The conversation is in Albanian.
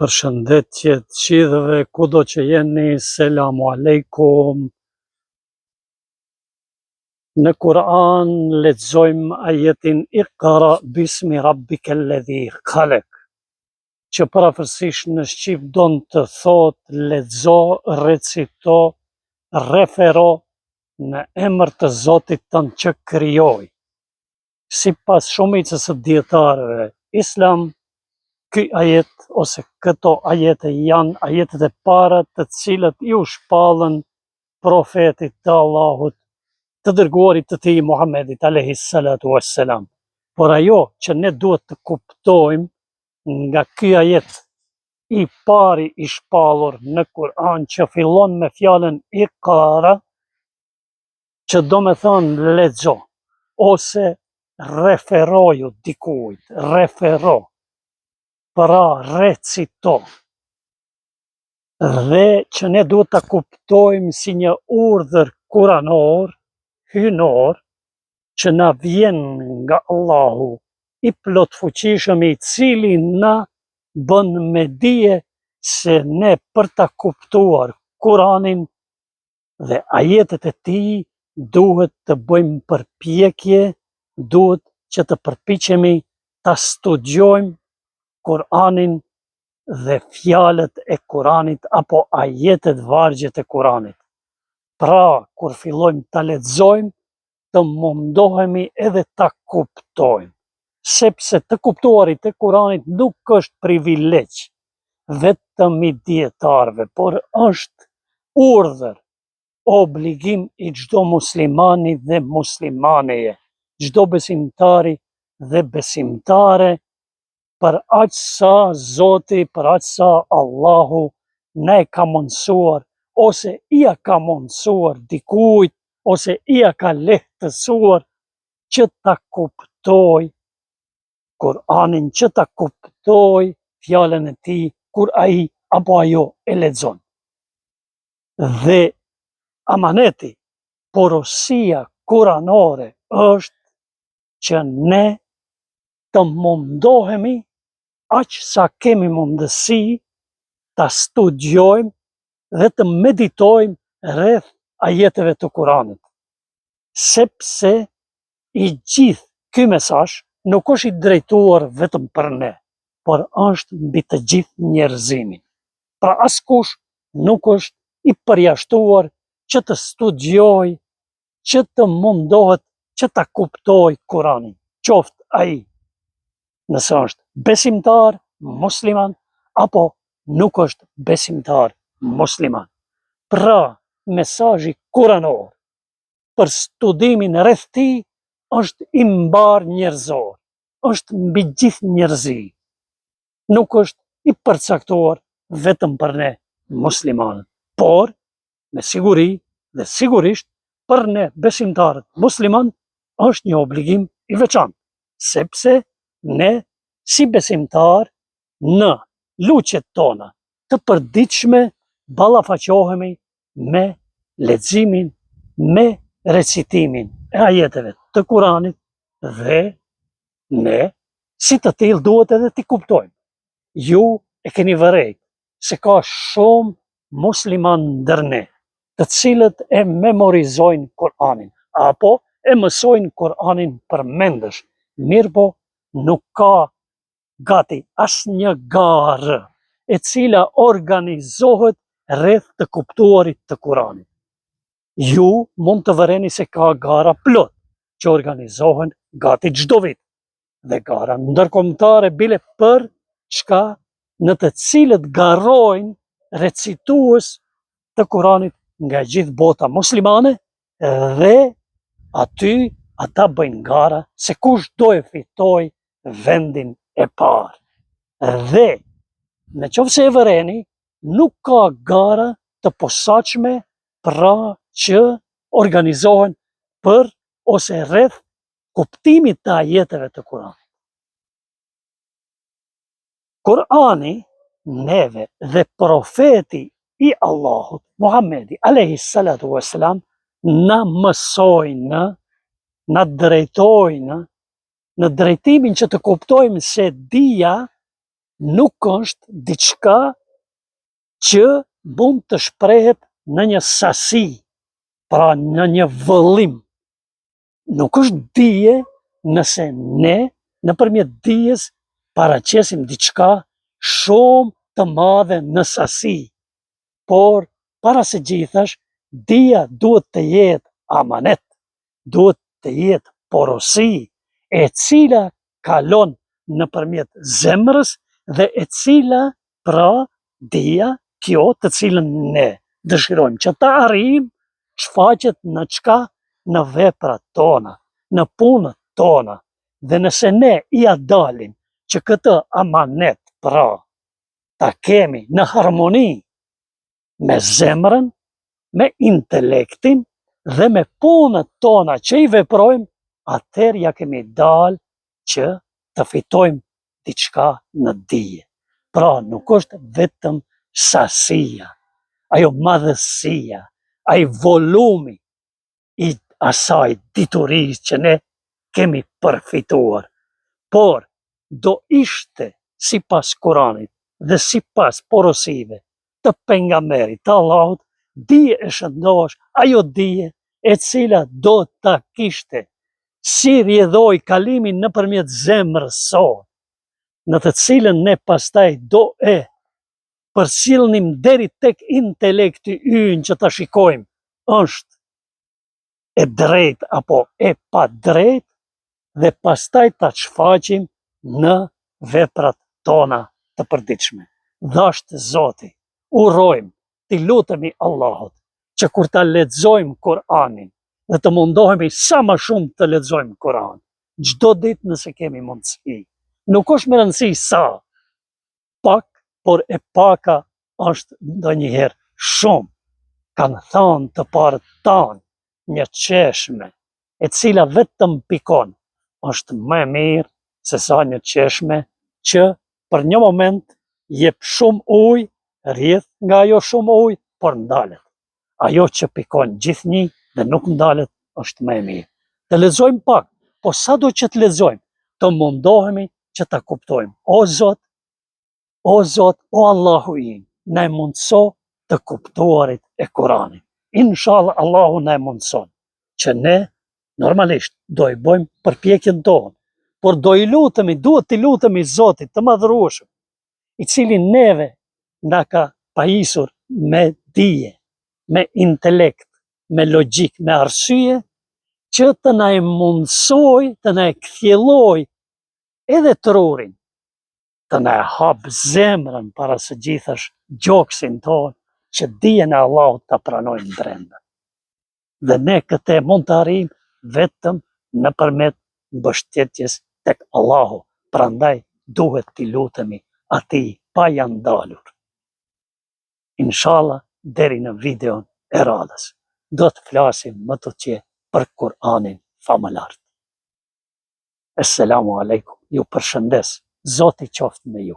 Përshëndetje të gjithëve, kudo që jeni, selamu alejkum. Në Kur'an lexojmë ajetin Iqra bismi rabbike alladhi khalaq, që parafërsisht në shqip don të thotë lexo, recito, refero në emër të Zotit tënd që krijoi. Sipas shumicës së dietarëve islam, ky ajet ose këto ajete janë ajetet e para të cilët ju shpallën profetit të Allahut, të dërguarit të tij Muhammedit alayhi salatu wassalam. Por ajo që ne duhet të kuptojmë nga ky ajet i pari i shpallur në Kur'an, që fillon me fjalën Iqra, që do me thonë lexo ose referoju dikujt, refero, pra recito, dhe që ne duhet ta kuptojmë si një urdhër kuranor, hynor, që na vjen nga Allahu i plot fuqishëm, i cili na bën me dije se ne për ta kuptuar Kuranin dhe ajetet e tij duhet të bëjmë përpjekje, duhet që të përpiqemi ta studiojmë Kuranin dhe fjalët e Kuranit apo ajetet vargjet e Kuranit. Pra, kur fillojmë ta lexojmë, të mundohemi edhe ta kuptojmë, sepse të kuptuarit e Kuranit nuk është privilegj vetëm i dietarëve, por është urdhër, obligim i çdo muslimani dhe muslimaneje, çdo besimtari dhe besimtare, për aq sa Zoti, për aq sa Allahu na e ka mundsuar, ose ia ka mundsuar dikujt, ose ia ka lehtësuar që ta kuptoj Kur'anin, që ta kuptoj fjalën e tij kur ai apo ajo e lexon. Dhe amaneti, porosia kuranore është që ne të mundohemi aq sa kemi mundësi ta studiojmë dhe të meditojmë rreth ajeteve të Kuranit, sepse i gjithë ky mesazh nuk është i drejtuar vetëm për ne, por është mbi të gjithë njerëzimin. Pra askush nuk është i përjashtuar që të studiojë, që të mundohet që ta kuptoj Kuranin, qoftë ai nëse është besimtar musliman apo nuk është besimtar musliman. Pra, mesazhi kuranor për studimin rreth tij është i mbar njerëzor, është mbi gjithë njerëzimin. Nuk është i përcaktuar vetëm për ne muslimanët, por me siguri dhe sigurisht për ne besimtarët musliman është një obligim i veçantë, sepse ne si besimtar në luqet tona të përditshme ballafaqohemi me leximin, me recitimin e ajeteve të Kuranit, dhe ne si të tillë duhet edhe t'i kuptojmë. Ju e keni vërejt se ka shumë musliman ndër ne, të cilët e memorizojnë Kur'anin apo e mësojnë Kur'anin përmendesh, mirëpo nuk ka gati asnjë garë e cila organizohet rreth të kuptuarit të Kuranit. Ju mund të vëreni se ka gara plot që organizohen gati çdo vit, dhe gara ndërkombëtare bile për çka, në të cilët garrojnë recitues të Kuranit nga gjithë bota muslimane, dhe aty ata bëjnë gara se kush do e fitoj vendin e parë. Dhe në qoftë se e vëreni, nuk ka gara të posaçme pra që organizohen për ose rreth kuptimit të ajeteve të Kuranit. Kurani neve dhe profeti i Allahut Muhammedi alayhi salatu wassalam na mësojnë, na drejtojnë në drejtimin që të kuptojmë se dija nuk është diçka që mund të shprehet në një sasi, pra në një vëllim. Nuk është dije nëse ne nëpërmjet dijes paraqesim diçka shumë të madhe në sasi, por para së gjithash, dija duhet të jetë amanet, duhet të jetë porosi, e cila kalon nëpërmjet zemrës dhe e cila, pra, dija kjo të cilën ne dëshirojmë që ta arrijmë, shfaqet në çka? Në veprat tona, në punët tona. Dhe nëse ne ia dalim që këtë amanet, pra, ta kemi në harmoni me zemrën, me intelektin dhe me punët tona që i veprojmë, atëherë ja kemi dalë që të fitojmë diçka në dije. Pra, nuk është vetëm sasia, ajo madhësia, ai volumi i asaj diturisë që ne kemi përfituar, por do ishte sipas Kuranit dhe sipas porosive të pejgamberit të Allahut, dije e shëndosh, ajo dije e cila do ta kishte si rjedhoj kalimin nëpërmjet zemrës sonë, në të cilën ne pastaj do e përcjellnim deri tek intelekti ynë që ta shikojmë, është e drejtë apo e pa drejtë, dhe pastaj ta shfaqim në veprat tona të përditshme. Dhashtë Zoti, urojmë, t'i lutemi Allahut që kur ta lexojmë Kur'anin dhe të mundohemi sa më shumë të lexojmë Kur'an, çdo ditë nëse kemi mundësi. Nuk është me rëndësi sa, pak, por e paka është ndonjëherë shumë. Kanë thënë të parët tanë, një çeshme e cila vetëm pikon është më e mirë se sa një çeshme që për një moment jep shumë ujë, rrjedh nga ajo shumë ujë, por ndalet. Ajo që pikon gjithnjë dhe nuk ndalet është më e mirë. Të lexojmë pak, po sado që të lexojmë, të mundohemi që ta kuptojmë. O Zot, o Allahu im, na e mundso të kuptuarit e Kuranit. Inshallah Allahu na e mundson që ne normalisht do i bëjmë përpjekjen tonë, por duhet t'i lutemi Zotit të madhërueshëm, i cili neve na ka pajisur me dije, me intelekt, me logjik, me arsye, që të na e mundsoj, të na e kthjelloj edhe trurin, të na e hap zemrën para së gjithash gjoksin tonë, që dijen e Allahut ta pranojmë brenda. Dhe ne këtë mund të arrijmë vetëm nëpërmjet mbështetjes tek Allahu. Prandaj duhet t'i lutemi atij pa ja ndalur. Inshallah deri në videon e radhës do të flasim më tutje për Kur'anin famëlar. Esselamu alaikum, ju përshëndes, Zoti qoftë me ju.